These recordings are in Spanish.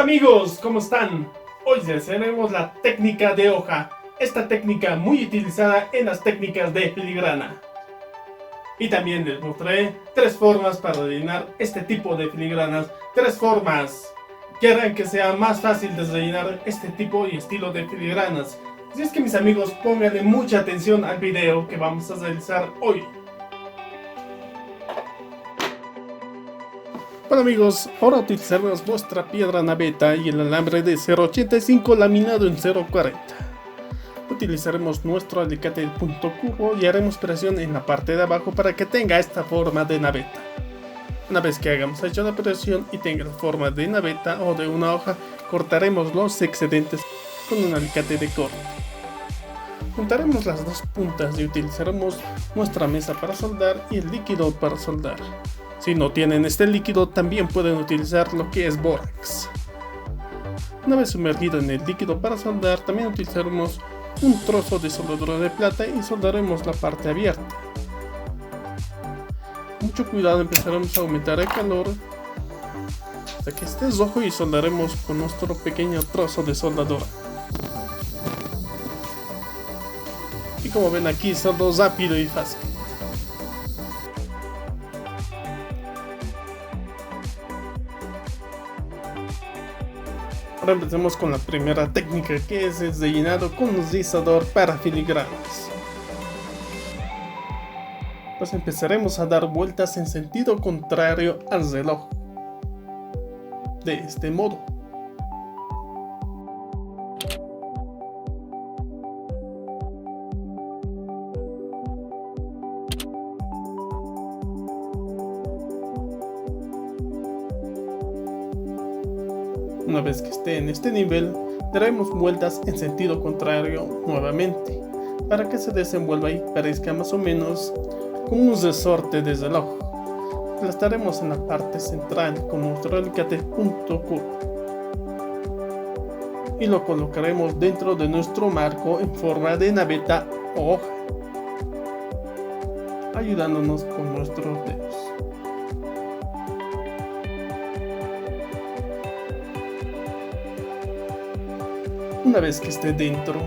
Amigos, ¿cómo están? Hoy desarrollaremos la técnica de hoja, esta técnica muy utilizada en las técnicas de filigrana. Y también les mostraré tres formas para rellenar este tipo de filigranas, tres formas que harán que sea más fácil de rellenar este tipo y estilo de filigranas. Así es que mis amigos, pónganle mucha atención al video que vamos a realizar hoy. Bueno amigos, ahora utilizaremos nuestra piedra naveta y el alambre de 0.85 laminado en 0.40. Utilizaremos nuestro alicate de punto curvo y haremos presión en la parte de abajo para que tenga esta forma de naveta. Una vez que hayamos hecho la presión y tenga la forma de naveta o de una hoja, cortaremos los excedentes con un alicate de corte. Juntaremos las dos puntas y utilizaremos nuestra mesa para soldar y el líquido para soldar. Si no tienen este líquido, también pueden utilizar lo que es bórax. Una vez sumergido en el líquido para soldar, también utilizaremos un trozo de soldadura de plata y soldaremos la parte abierta. Mucho cuidado, empezaremos a aumentar el calor hasta que esté rojo y soldaremos con nuestro pequeño trozo de soldadura. Y como ven aquí, soldo rápido y fácil. Ahora empecemos con la primera técnica, que es el rellenado con un rizador para filigranas. Pues empezaremos a dar vueltas en sentido contrario al reloj. De este modo. Una vez que esté en este nivel, daremos vueltas en sentido contrario nuevamente, para que se desenvuelva y parezca más o menos como un resorte de reloj. Aplastaremos en la parte central con nuestro alicate punto curvo y lo colocaremos dentro de nuestro marco en forma de naveta o hoja, ayudándonos con nuestros dedos. Una vez que esté dentro,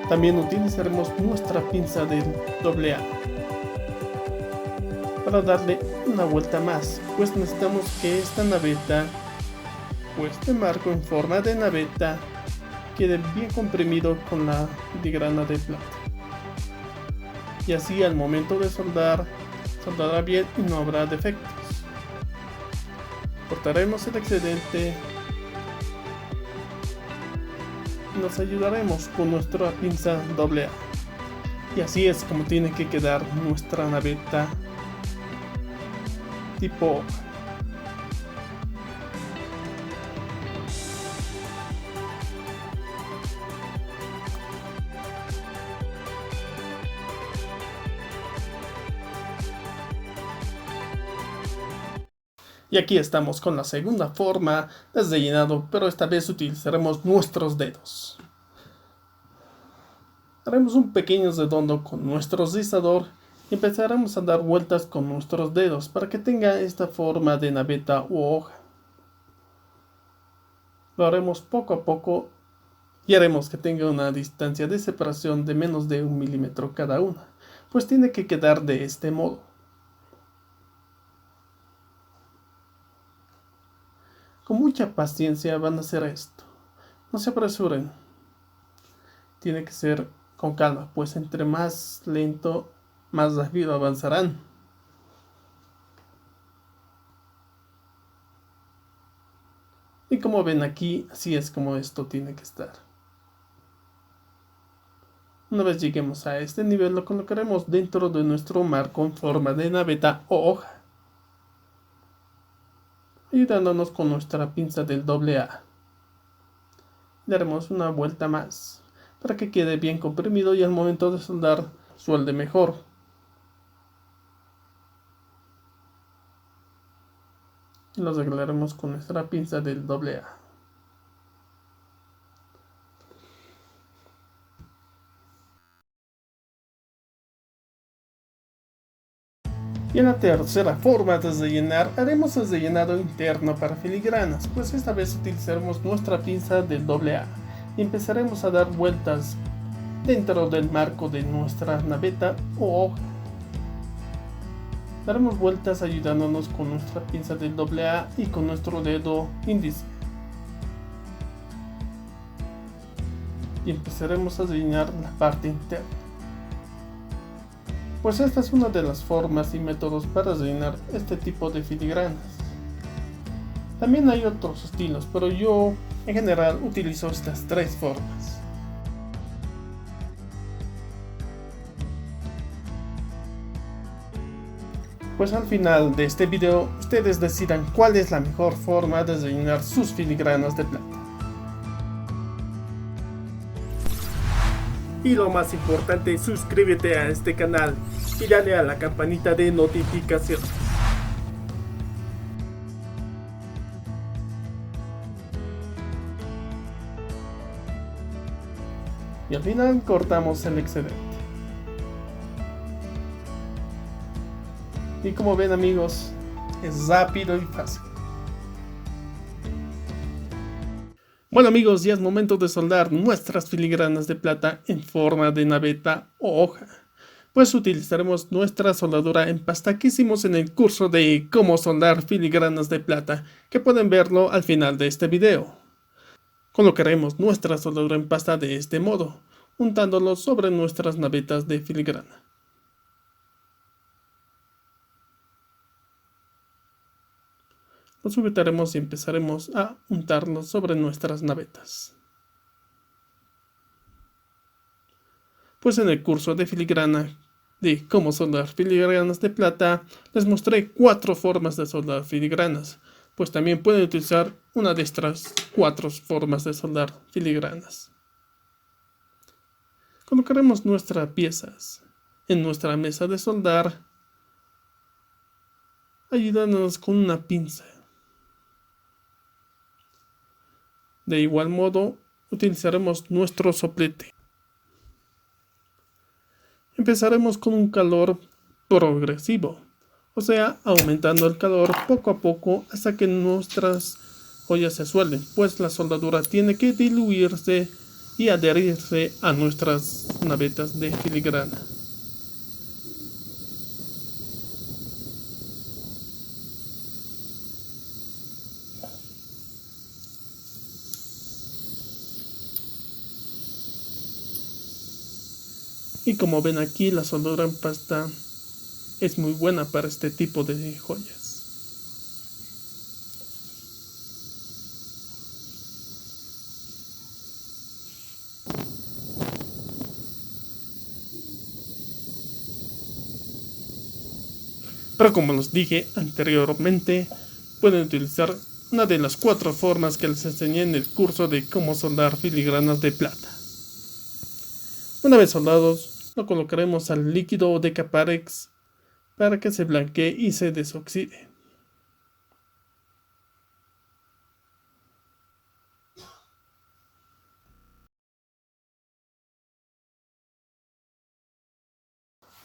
también utilizaremos nuestra pinza del AA para darle una vuelta más, pues necesitamos que esta naveta o este marco en forma de naveta quede bien comprimido con la filigrana de plata. Y así al momento de soldar, soldará bien y no habrá defectos. Cortaremos el excedente. Nos ayudaremos con nuestra pinza AA. Y así es como tiene que quedar nuestra naveta tipo hoja. Y aquí estamos con la segunda forma de rellenado, pero esta vez utilizaremos nuestros dedos. Haremos un pequeño redondo con nuestro rizador y empezaremos a dar vueltas con nuestros dedos para que tenga esta forma de naveta u hoja. Lo haremos poco a poco y haremos que tenga una distancia de separación de menos de 1 milímetro cada una, pues tiene que quedar de este modo. Con mucha paciencia van a hacer esto, no se apresuren, tiene que ser con calma, pues entre más lento, más rápido avanzarán. Y como ven aquí, así es como esto tiene que estar. Una vez lleguemos a este nivel, lo colocaremos dentro de nuestro marco en forma de naveta o hoja, ayudándonos con nuestra pinza del AA. Daremos una vuelta más para que quede bien comprimido y al momento de soldar suelde mejor. Y lo arreglaremos con nuestra pinza del AA. Y en la tercera forma de rellenar, haremos el rellenado interno para filigranas, pues esta vez utilizaremos nuestra pinza del AA y empezaremos a dar vueltas dentro del marco de nuestra naveta o hoja. Daremos vueltas ayudándonos con nuestra pinza del AA y con nuestro dedo índice. Y empezaremos a rellenar la parte interna. Pues esta es una de las formas y métodos para rellenar este tipo de filigranas. También hay otros estilos, pero yo en general utilizo estas tres formas. Pues al final de este video, ustedes decidan cuál es la mejor forma de rellenar sus filigranas de plata. Y lo más importante, suscríbete a este canal y dale a la campanita de notificaciones. Y al final cortamos el excedente. Y como ven amigos, es rápido y fácil. Bueno amigos, ya es momento de soldar nuestras filigranas de plata en forma de naveta o hoja. Pues utilizaremos nuestra soldadura en pasta que hicimos en el curso de cómo soldar filigranas de plata, que pueden verlo al final de este video. Colocaremos nuestra soldadura en pasta de este modo, untándolo sobre nuestras navetas de filigrana. Lo sujetaremos y empezaremos a untarlo sobre nuestras navetas. Pues en el curso de filigrana de cómo soldar filigranas de plata, les mostré 4 formas de soldar filigranas, pues también pueden utilizar una de estas 4 formas de soldar filigranas. Colocaremos nuestras piezas en nuestra mesa de soldar, ayudándonos con una pinza. De igual modo, utilizaremos nuestro soplete. Empezaremos con un calor progresivo, o sea, aumentando el calor poco a poco hasta que nuestras ollas se suelden, pues la soldadura tiene que diluirse y adherirse a nuestras navetas de filigrana. Y como ven aquí, la soldadura en pasta es muy buena para este tipo de joyas. Pero como les dije anteriormente, pueden utilizar una de las 4 formas que les enseñé en el curso de cómo soldar filigranas de plata. Una vez soldados, lo colocaremos al líquido de Decaparex para que se blanquee y se desoxide.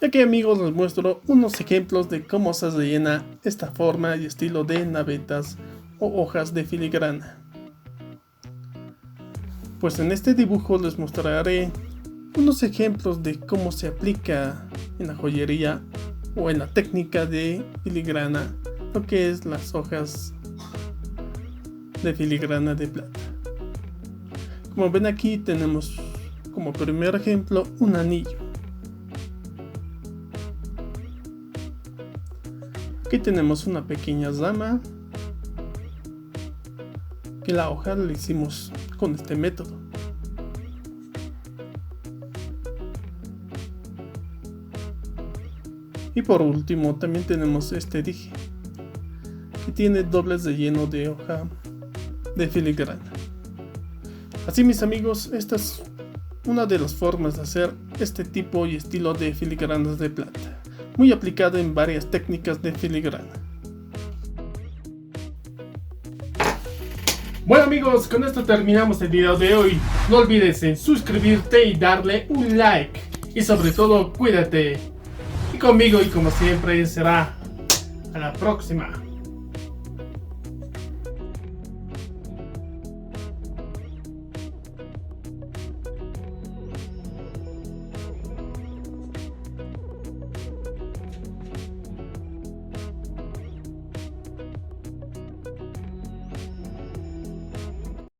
Y aquí amigos les muestro unos ejemplos de cómo se rellena esta forma y estilo de navetas o hojas de filigrana. Pues en este dibujo les mostraré unos ejemplos de cómo se aplica en la joyería o en la técnica de filigrana lo que es las hojas de filigrana de plata. Como ven aquí tenemos como primer ejemplo un anillo. Aquí tenemos una pequeña rama que la hoja la hicimos con este método. Y por último también tenemos este dije que tiene dobles relleno de hoja de filigrana. Así mis amigos, esta es una de las formas de hacer este tipo y estilo de filigranas de plata, muy aplicada en varias técnicas de filigrana. Bueno amigos, con esto terminamos el video de hoy. No olvides en suscribirte y darle un like. Y sobre todo, cuídate. Y conmigo y como siempre será a la próxima.